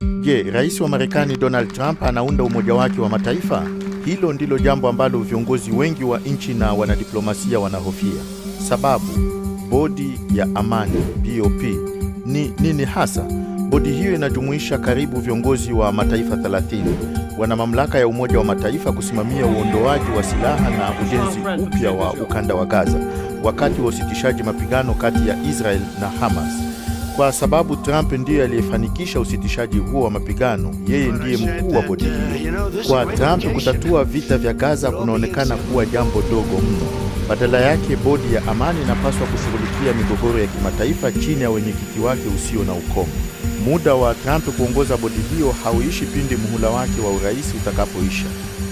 Je, rais wa Marekani Donald Trump anaunda umoja wake wa mataifa? Hilo ndilo jambo ambalo viongozi wengi wa nchi na wanadiplomasia wanahofia. Sababu, bodi ya amani BOP ni nini hasa? Bodi hiyo inajumuisha karibu viongozi wa mataifa 30. Wana mamlaka ya Umoja wa Mataifa kusimamia uondoaji wa silaha na ujenzi upya wa ukanda wa Gaza wakati wa usitishaji mapigano kati ya Israel na Hamas. Kwa sababu Trump ndiye aliyefanikisha usitishaji huo wa mapigano, yeye ndiye mkuu wa bodi hiyo. Kwa Trump, kutatua vita vya Gaza kunaonekana kuwa jambo dogo mno. Badala yake, bodi ya amani inapaswa kushughulikia migogoro ya kimataifa chini ya wenyekiti wake usio na ukomo. Muda wa Trump kuongoza bodi hiyo hauishi pindi muhula wake wa urais utakapoisha.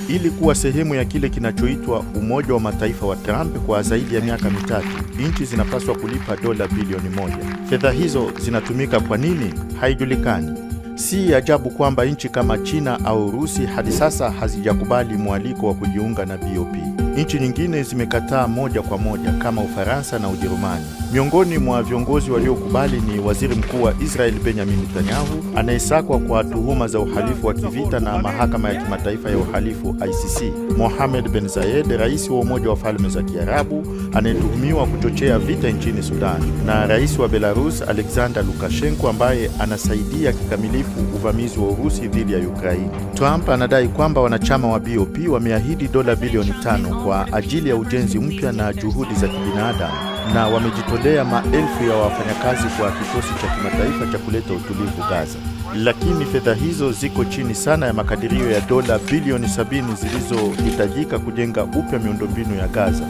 Ili kuwa sehemu ya kile kinachoitwa Umoja wa Mataifa wa Trump kwa zaidi ya miaka mitatu, nchi zinapaswa kulipa dola bilioni 1. Fedha hizo zinatumika kwa nini? Haijulikani. Si ajabu kwamba nchi kama China au Urusi hadi sasa hazijakubali mwaliko wa kujiunga na BOP. Nchi nyingine zimekataa moja kwa moja kama Ufaransa na Ujerumani. Miongoni mwa viongozi waliokubali ni Waziri Mkuu wa Israel Benjamin Netanyahu, anayesakwa kwa tuhuma za uhalifu wa kivita na Mahakama ya Kimataifa ya Uhalifu ICC. Mohammed bin Zayed, rais wa Umoja wa Falme za Kiarabu, anayetuhumiwa kuchochea vita nchini Sudan, na rais wa Belarus Alexander Lukashenko, ambaye anasaidia kikamilifu uvamizi wa Urusi dhidi ya Ukraine. Trump anadai kwamba wanachama wa BOP wameahidi dola bilioni 5 kwa ajili ya ujenzi mpya na juhudi za kibinadamu, na wamejitolea maelfu ya wafanyakazi kwa kikosi cha kimataifa cha kuleta utulivu Gaza. Lakini fedha hizo ziko chini sana ya makadirio ya dola bilioni 70 zilizohitajika kujenga upya miundombinu ya Gaza,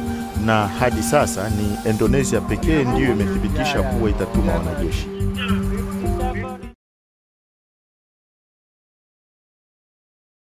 na hadi sasa ni Indonesia pekee ndiyo imethibitisha kuwa itatuma wanajeshi.